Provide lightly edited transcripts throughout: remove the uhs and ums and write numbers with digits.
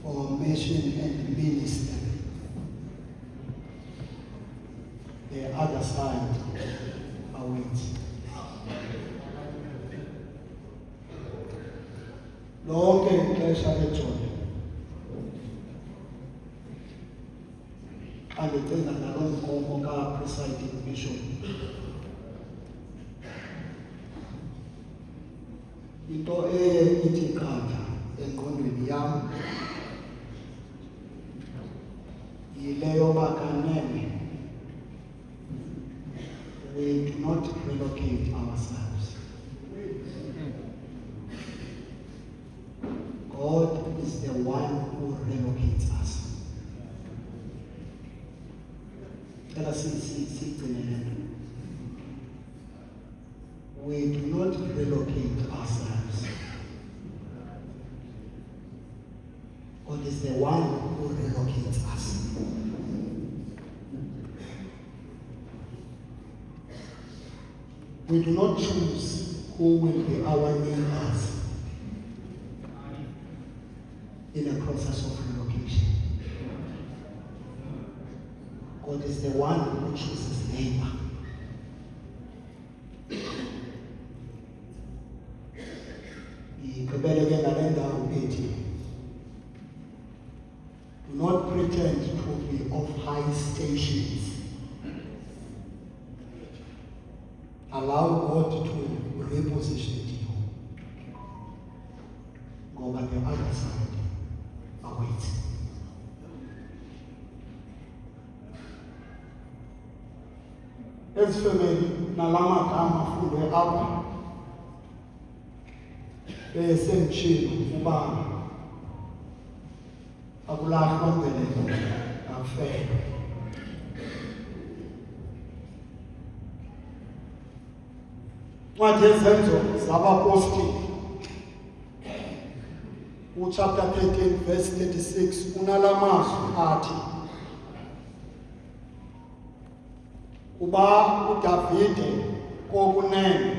for mission and ministry. The other side awaits. Lonke ixesha lejoy. Xa ndicinga naloo nkomo ka-presiding bishop. Into eye ithi qatha engqondweni yam yile yoba kanene we do not relocate ourselves. God is the one who relocates us. We do not relocate ourselves. God is the one who relocates us. We do not choose who will be our neighbors in a process of relocation. God is the one who chooses neighbor. Do not pretend to be of high stations. Allow God to reposition you. Go back the other side. Await. As family, nalama kama fundwe apha. Besemchilo ubaba. Akulahlwa mbeleko afele. Ncwadi yezenzo zabapostoli chapter 13 verse 36 unalamazwi athi kuba uDavide kokunene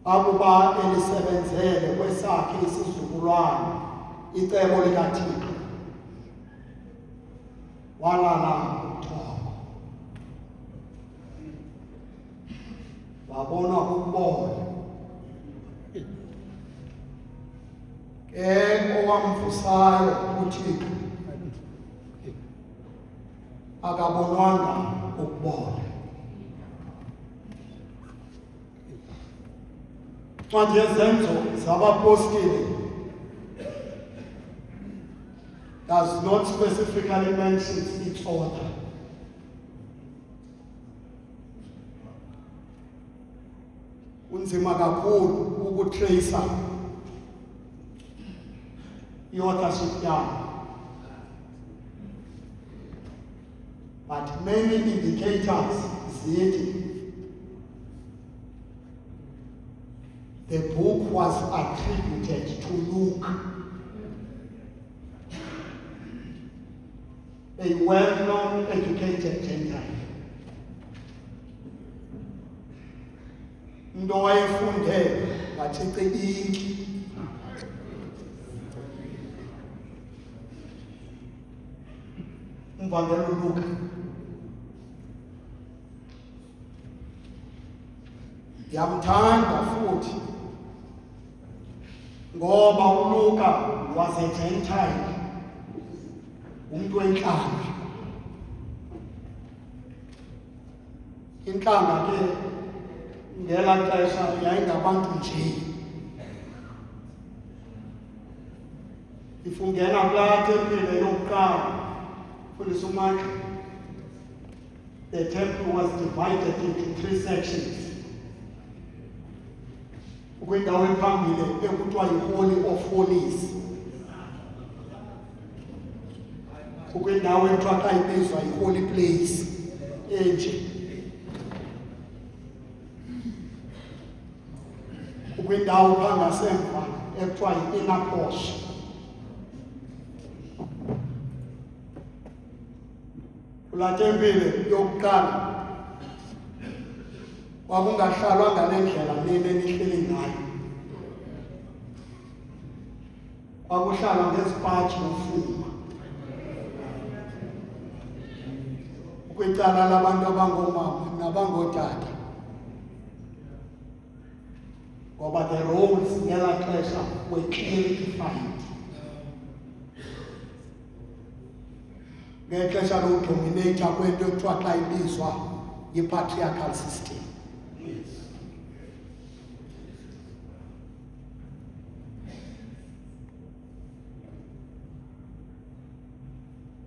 akuba elisebenzele kwesakhe isizukulwane icebo likaThixo walala uthoko wabona ukubona owamvusayo uThixo akabonwanga ukubona. Ncwadi yezenzo zabapostoli does not specifically mention its author. Unzima kakhulu ukutracer i-authorship yakhe. But many indicators zithi the book was attributed to Luke, a well-known educated Gentile. Ndo wayefunde wachiche inki. Umvangelo Luke. Yamthanda futhi ngoba uLuka was a Gentile, umuntu wenhlanga. Inhlanga ke ngela xesha yayingabantu nje. Ifungena kulaa tempile yokuqala fundisa uMakhe. The temple was divided into 3 sections. Kwindawo ephambili ekuthiwa yi-Holy of Holies. Kwindawo ekuthiwa xa ibizwa yi-Holy Place enje. Kwindawo phaa ngasemva ekuthiwa yi-Inner Porch. Kulaa tempile yokuqala kwakungahlalwa ngale ndlela nini enihleli ngayo. akuhlala ngezipaji ufuma kwicala labantu abangomama nabangootata, ngoba the roles ngelaa xesha were clearly defined. Ngexesha lokudominata kwento ekuthiwa xa ibizwa yi-patriarchal system.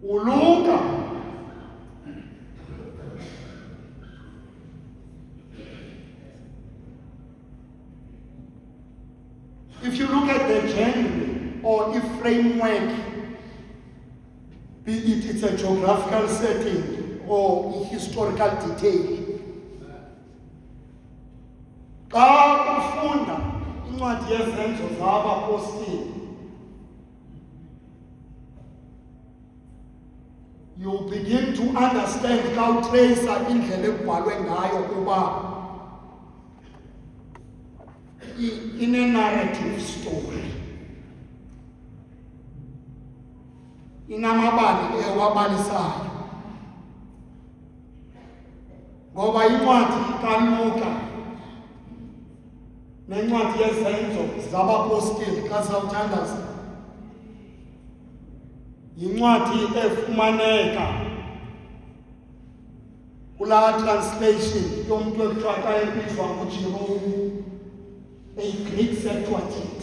Uluka if you look at the genre or if framework, be it it's a geographical setting or a historical detail, xa ufunda incwadi yezenzo zabapostile, you begin to understand xa utracer indlela ekubhalwe ngayo kuba in a narrative story. Inamabali ewabalisayo. Ngoba incwadi kaLuka nencwadi yezenzo zabapostile xa sawuthandaza yincwadi efumaneka kulaa translation yomntu ekuthiwa xa ebizwa nguJerome, a Greek Septuagint.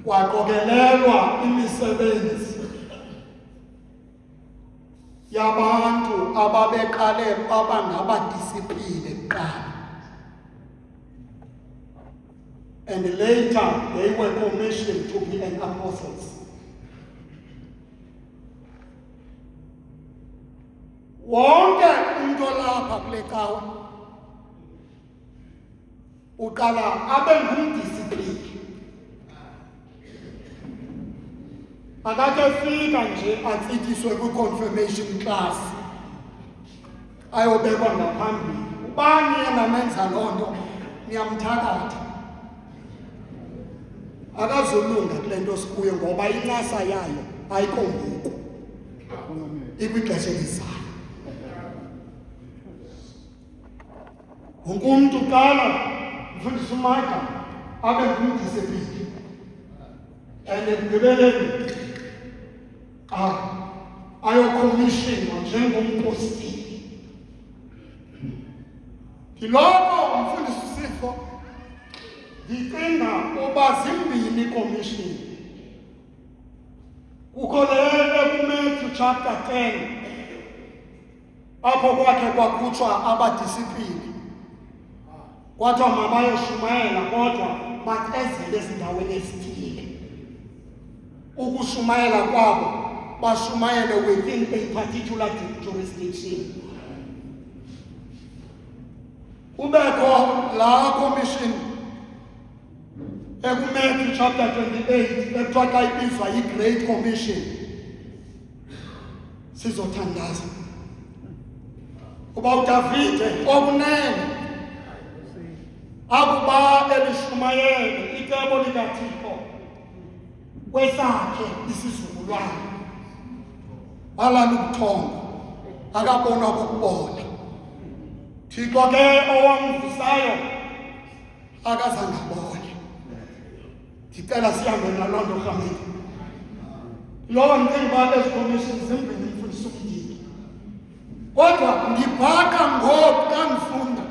Kwaqokelelwa imisebenzi yabantu ababeqale babangabadisipline kuqala, and later they were commissioned to be an apostles. Wonke umuntu olapha kule cawa uqala abe ngumdisipline. Akakefika nje atsithiswe kwi-confirmation class ayobekwa ngaphambili. Ubani yena menza loo nto niyamthakatha. Akazolunga kule nto sikuyo ngoba incasa yayo ayikho ngoku, ikwixesha elizayo. Wonke umntu qala mfundisa uMartha abe ngumdisipline, and ekugqibeleni ayokomishinwa njengompostile. Ngiloko umfundisi uSipho ndicinga uba zimbini ikomishini. Kukho le ekuMatthew chapter 10 apho kwakhe kwakhutshwa abadisipline, kwathiwa mabayoshumayela kodwa bakezele ezindaweni ezithile. Ukushumayela kwabo bashumayele within a particular jurisdiction. Kubekho laa commission ekuMatthew chapter 28 ekuthiwa xa ibizwa yi-Great Commission. Sizothandaza kuba uDavide okunene akuba elishumayele icebo likaThixo kwesakhe isizukulwane, alala ubuthongo akabonwa kokubona. Thixo ke owamvusayo akazange abone. Ndicela sihambe naloo nto rhamini. Loo ndicinga uba ezi commission zimbini mfundisi umndini, kodwa ndibhaqa ngoku xa ndifunda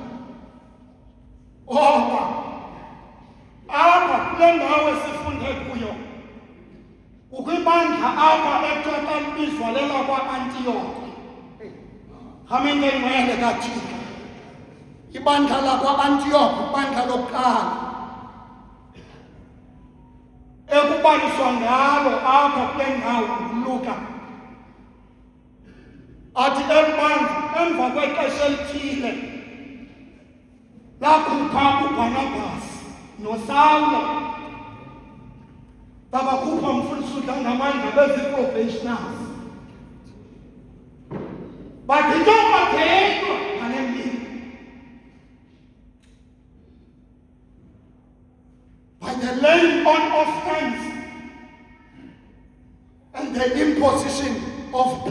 oba apha kule ndawo esifunde kuyo ukwibandla apha ekuthiwa libizwa lelakwa-Antiyokhi. Rhamini engcwele kaThixo, ibandla lakwa-Antiyokhi, ibandla lokuqala ekubaliswa ngalo apha kule ndawo nguLuka, athi eli bandla emva kwexesha elithile lakhupha uBarnabas noSawule, babakhupha mfundisi udlangamandla bezi-probationers. Bathi njengoba thethwa ngale mbini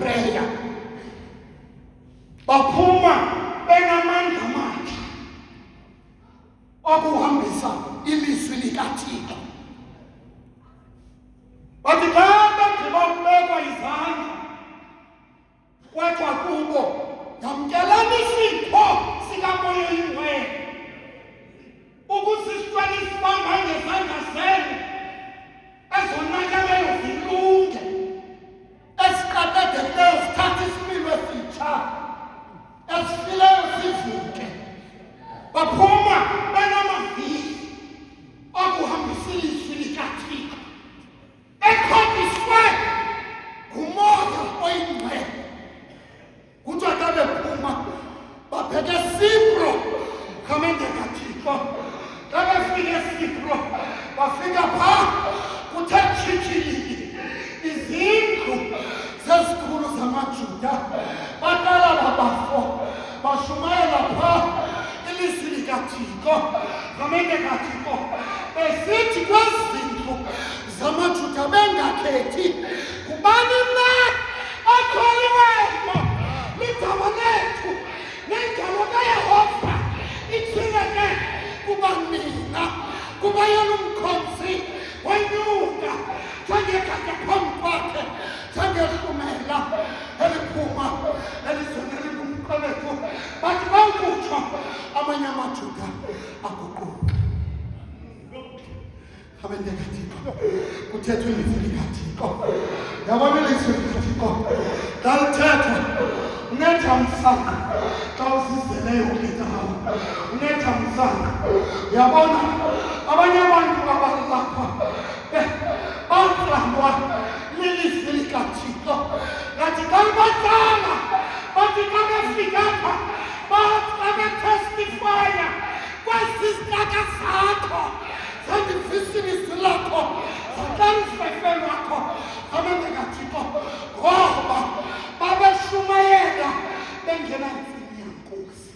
prayer. Baphuma benamandla amatsha okuhambisa ilizwi likaThixo. Bathi xa begqiba ukubekwa izandla kwathiwa kubo, yamkelani isipho sikaMoya Oyingcwele ukuze isitwana isibamba ngezandla zenu ezonakeleyo zilunge, eziqaqedekileyo zithathe isimilo esitsha, ezifileyo zivuke. Baphuma benamavili okuhambisa ilizwi likaThixo ekhombiswe nguMoya Oyingcwele. Kuthiwa xa bephuma babheke eSipro, khamente kaThixo. Xa befika eSipro bafika phaa kuthe tshitshilili izindlu zezikhulu zamaJuda. Baqala babafo bashumayela phaa ilizwi likaThixo, khamente kaThixo, besithi kwezi zindlu zamaJuda bengakhethi kubani na okholiweyo ligama lethu nengalo kaYehova ithileke kuba nina, kuba yena umkhonzi wenyuka njengegada phambi kwakhe, njengehlumela eliphuma elizweni elingumqolethu. Bathi bawukutsho amanye amaJuda aguquke. Khamente kaThixo, kuthethwe ilizwi likaThixo. Yabona ilizwi likaThixo xa lithethwa unetha msanga. Xa usizeleyo kulitawo unetha msanga. Yabona abanye abantu abalapha baklangwa lilizwi likaThixo. Ngathi xa libadala bathi xa befika apha bathi xa betestifaya kwezi zikaka zakho zandivisa ilizwi lakho zakalifefe lwakho. Khamente kaThixo, ngoba babeshumayela bengena ntsini yankosi,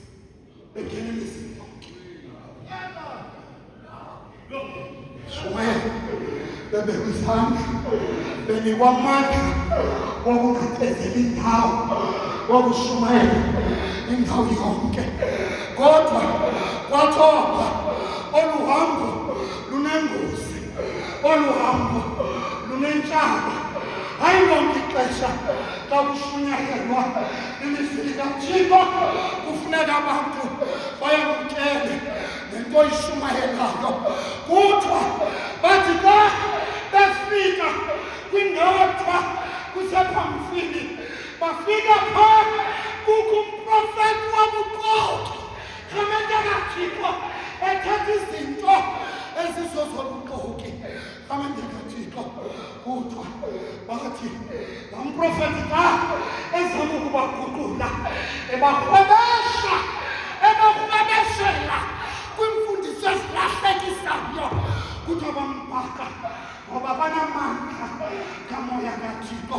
bengena emizini yonke. Shumayela bebekwa izandla, benikwa amandla wokungaphezeli indawo, wokushumayela indawo yonke. Kodwa kwathiwa olu hambo lunengozi, olu hambo lunentshaba. Hayi lonke ixesha xa kushunyayelwa ilizwi likaThixo kufuneka abantu bayamkele nento oyishumayelayo. Kuthiwa bathi xa befika kwindawo ekuthiwa kusephamfili, bafika phaa kukho umprofeti wabuxoki, khamente kaThixo, ethetha izinto ezizozobuxoki. Khamente kaThixo, kuthiwa bathi laa mprofeti xa ezama ukubaguqula ebakrwebeshela kwimfundiso ezilahlekisayo, kuthiwa bambhaka ngoba banamandla kaMoya kaThixo.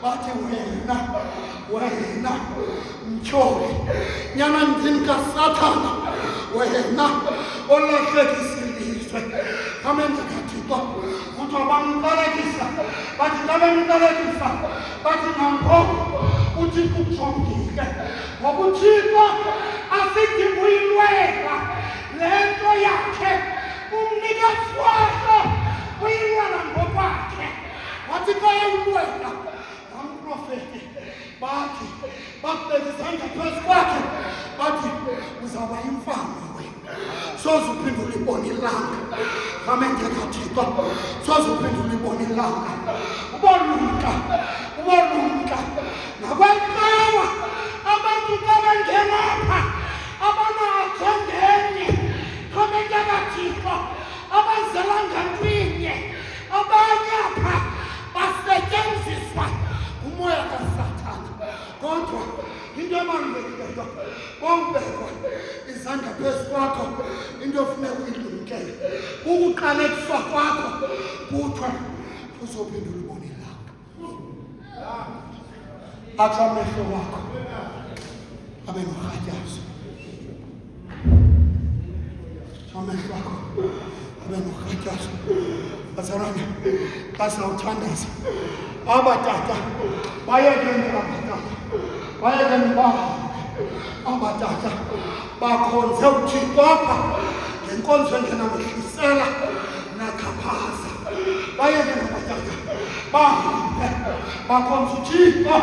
Bathi wena mtyholi, nyana ndini kaSathana, wena olahlekisa ilizwe. Khamente kaThixo, kuthiwa bamqalekisa. Bathi xa bemqalekisa bathi nangoku uThixo ujongile, ngoba uThixo asidinga uyilwela le nto yakhe. Umnikazi wayo uyilwela ngokwakhe. Wathi xa ewulwela laa mprofeti bathi bakubeka izandla phezu kwakhe bathi uzawuba yimfama wena, soze uphinde ulibone ilanga. Khamente kaThixo, soze uphinde ulibone ilanga. Ubolumka nakwecawa abantu xa bengena apha abanajongene. Khamente kaThixo, abazelanga ntwinye, abanye apha basetyenziswa ngumoya kaSathana. Kodwa into ebalulekileyo kongubekwa izandla phezu kwakho, into efuneka uyilumkele kukuqalekiswa kwakho. Kuthiwa uzophinda ulibone ilanga. Athi amehlo wakho abe norhatyazo, amehlo wakho abe norhatyazo. bazalwane, xa sawuthandaza abatata bayekeni abatata bayekeni bahambe abatata bakhonze uThixo apha ngenkonzo engenamehlisela nakhaphaza. Bayekeni abatata bahambe bakhonze uThixo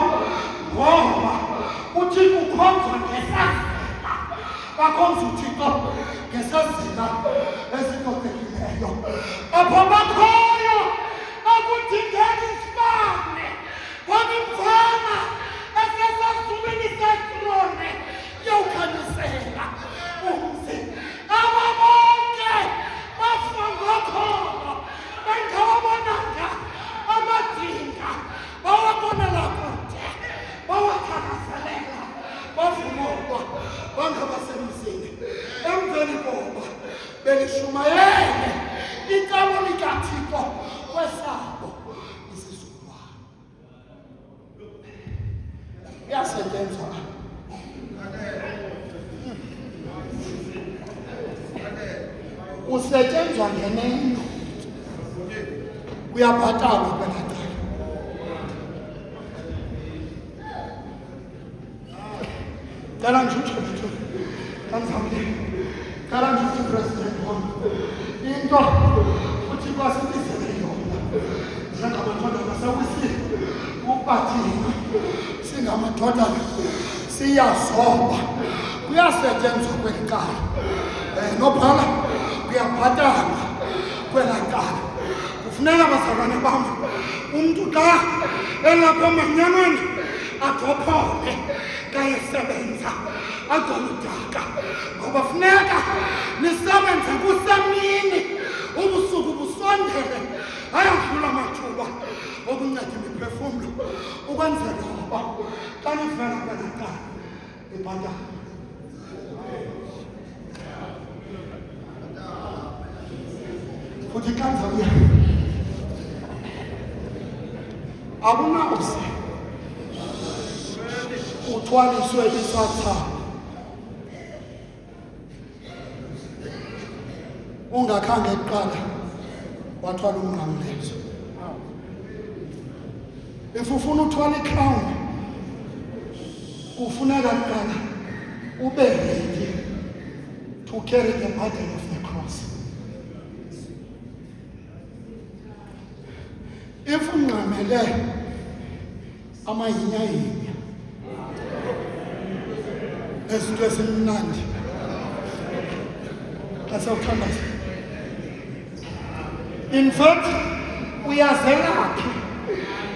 ngoba uThixo ukhonzwa ngesazela, bakhonze uThixo ngesazela esicocekileyo. Apho bakhoyo akudingeki isibane ngoba imfana esesazulwini setrone yawukhanyisela umzi. Aba bonke bafa ngokholo bengawabonanga amadinga, bawabonela kude, bawathakazelela, bavumolwa bangabasemzini. Emveni koba belishumayele icebo likaThixo kwesabo isizukulwane. Uyasetyenzwa usetyenzwa ngeneno, uyabhatalwa kwenacala. Cala nje uThixo kanzamile, cala nje uthi President wami into uThixo asibizele yona njengamadodana sewisile ubathina singamadodana siyazoba, kuyasetyenzwa kweli cala. Nobhala kuyabhatalwa kwelaa cala. Kufuneka bazalwane bam umntu xa elapha emanyanweni adophole xa esebenza agoludaka, ngoba funeka nisebenze kusemini ubusuku busondele, ayadlula amathuba okunceda imiphefumlo ukwenzela uba xa nivela kwenacala ibhatalwe. Futhi kanzauya akunawuze uthwaliswe isathana ungakhange kuqala wathwala umnqamlezo. If ufuna uthwala ikrown kufuneka kuqala ube ready to carry the burden of the cross. If ungqamele amayinya ezinto esimnandi asawuthandaza, in fact uyazelaphi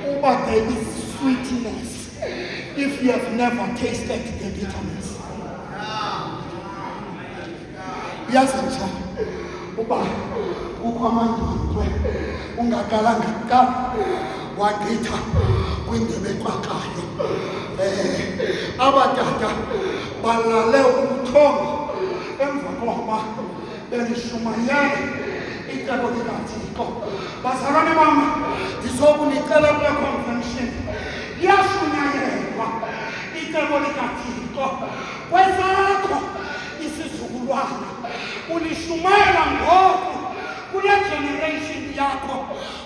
uba there is sweetness if you have never tasted the bitterness. Uyazenjani uba kukho amandwandwe ungakalanga kuqala wagqitha kwindebe ekwakayo. Abatata balale ubuthongo emva koba belishumayele icebo likaThixo. Bazalwane bam, ndizokunicela kule convention liyashunyayelwa icebo likaThixo kwesakho isizukulwana. Ulishumayela ngoku kule generation yakho,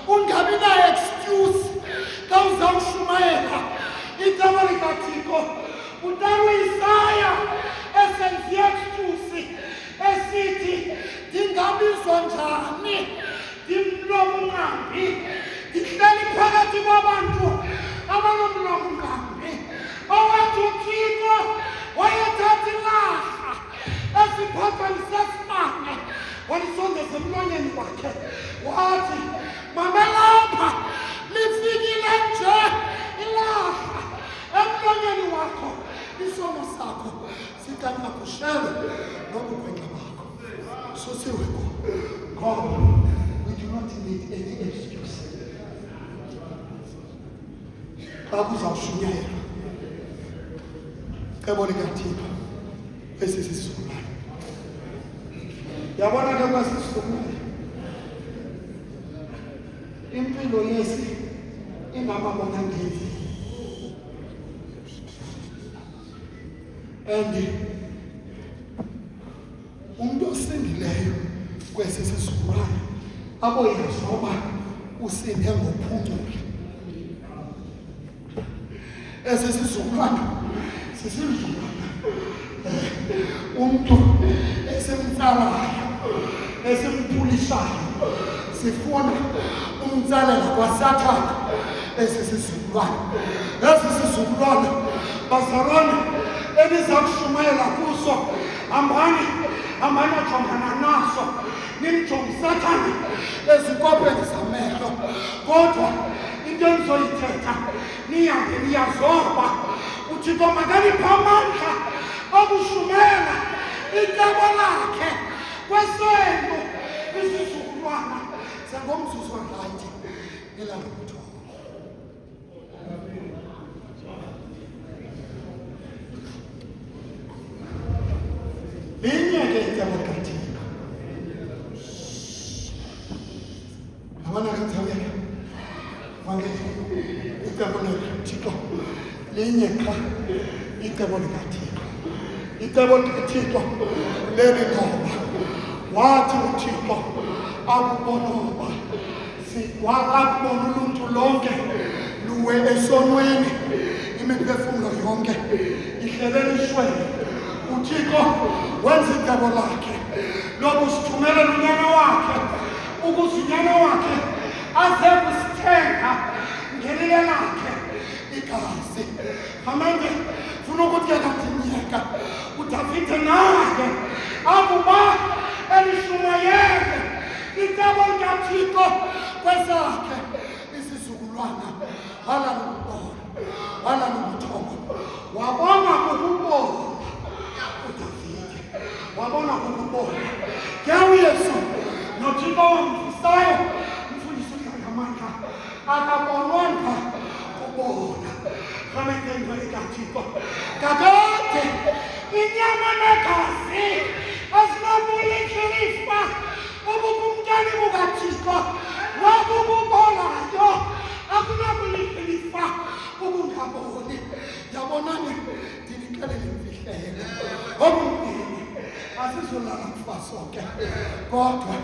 ungabi na-excuse xa uzawushumayela icebo likaThixo. Utata Isaya esenze excuse esithi ndingabizwa njani ndimlomnqambi, ndihleli phakathi kwabantu abanomlomnqambi. Owathi uThixo wayethatha ilahla esiphathweni sesibane walisondeza emlonyeni wakhe wathi, mamelapha lifikile nje ilahla emlonyeni wakho, isono sakho sikanyakushele nobugwenxa bakho susiwe kuwo. God, we do not need any excuse. Xa kuzawushunyayelwa cebo likaThixo esi sizukulwane, yabona ke kwasisizukulwane impilo yesi ingamabona ngezi. And umuntu osindileyo kwesi sizukulwane aboyazoba usinde ngophuncula. Ese sizukulwana sisizukulwana umuntu esemtsalayo esempulisayo sifuna umtsalela kwaSathane. Ese sizukulwana bazalwane eniza kushumayela kuso, hambani jongana naso, nimjonge uSathane ezikopeni zamehlo. Kodwa into endizoyithetha nihambe niyazoba, uThixo makaniphe amandla okushumayela icebo lakhe kwesenu isizukulwana sengomzuzu orayithi elalutho. Linye ke icebo likaThixo. Abana kanjawuyeka icebo likaThixo linye qha icebo likaThixo. Icebo likaThixo leli ngoba wathi uThixo akubona uba wakubona uluntu lonke luwe esonweni, imiphefumlo yonke ihlelelishwele. uThixo wenza icebo lakhe lokusithumelela unyana wakhe ukuze unyana wakhe aze kusithenga ngelile lakhe igazi. Amande funa ukuthi yakadimyeka uDavide naye akuba elishumayele icebo likaThixo kwesakhe isizukulwana. Wala nokuthoma wabona kukubona uDavide, wabona kukubona ke uYesu noThixo wamvusayo mfundisi ngamandla akabonwanga kubona. Kamendenzwa ikaThixo kakade inyama negazi azinobulishilifa ubukumkani bukaThixo wabukubolayo akunabulishilifa ubungaboni. Yabonani ndinixelele imfihlelo obumbini asizolala kufa sonke, kodwa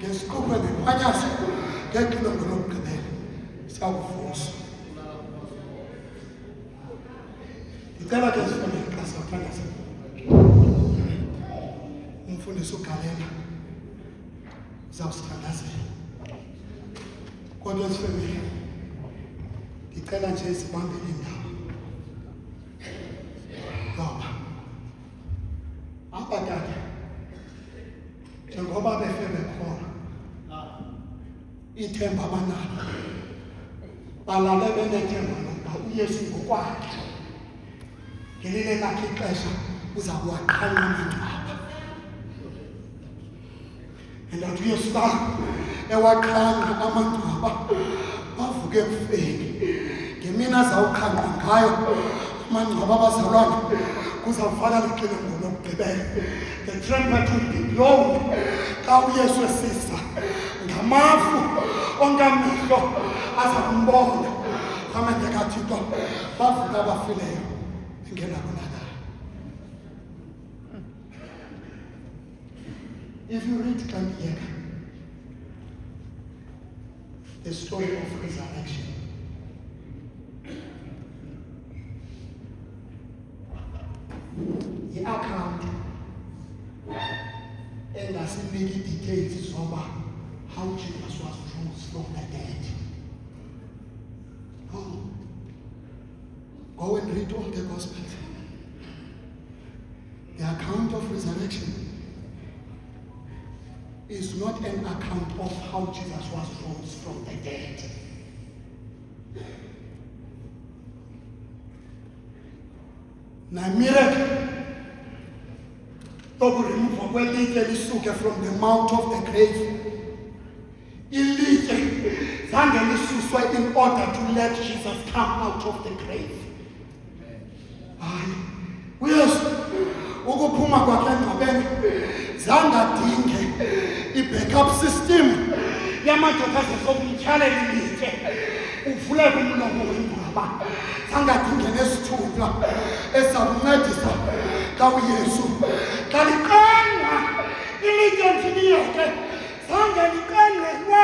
ngesiquphe nephwanyazo ngexilongo lokugqibela siyawuvusa. Ndicela ke sifundele xa siyathandaza umfundisi uGalela uzawusithandazela, kodwa sifundele ndicela nje sibambele indawo ngoba apha kade njengoba befe bekhona ithemba abanalo balale benethemba lokuba uYesu ngokwakhe ngelile lakhe ixesha uza kuwaqhanya amangcwaba. Endathi uYesu ba ewaqhanya amangcwaba bavuke ekufeni, ngemini azawuqhanqa ngayo amangcwaba abazalwane kuzawufaka liqilongo lokugqibela. The trumpet will be blown xa uYesu esisa, ngamafu onke amehlo aza kumbona. Amandla kaThixo bavuka abafileyo engenabonakala. If you read Kandiyeka, the story of resurrection, the account engasiniki details zoba how Jesus was rose from the dead. No. Go and read all the Gospels. The account of resurrection is not an account of how Jesus was rose from the dead. Na miracle tokuremuva kwelitye lisuke from the mouth of the grave. Ilitye zange lisuswe in order to let Jesus come out of the grave. Hayi, uYesu ukuphuma kwakhe engcwabeni zangadinge i-backup system yamadoda azokumtyalela ilitye uvuleke umlomo wengcwaba. Zangadinge nesithunywa esizawuncedisa xa uYesu xa liqengwa ilitye ndiliyeke, zange liqengelwe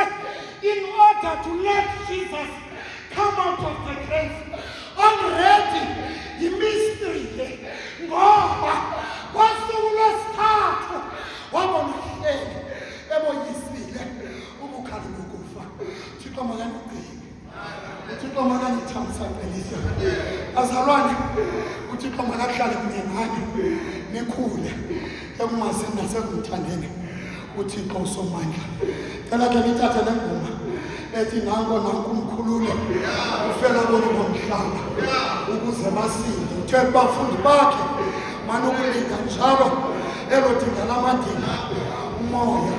in order to let Jesus come out of the grave. Already, mystery ngoba kwasuku lwesithathu wabona uhleli eboyisile ubukhali bokufa. Thixo makanigcine, uThixo makanithamsanqelise. Bazalwane, uThixo makahlale kunye nani nikhule ekumazini nasekumthandeni uThixo uSomandla. Cela ke nithathe le ngoma ethi nanko umkhululo ufela bona ngomhlaba ukuze basinde. Uthe bafundi bakhe manokulinga njalo elodinga lamadinga umoya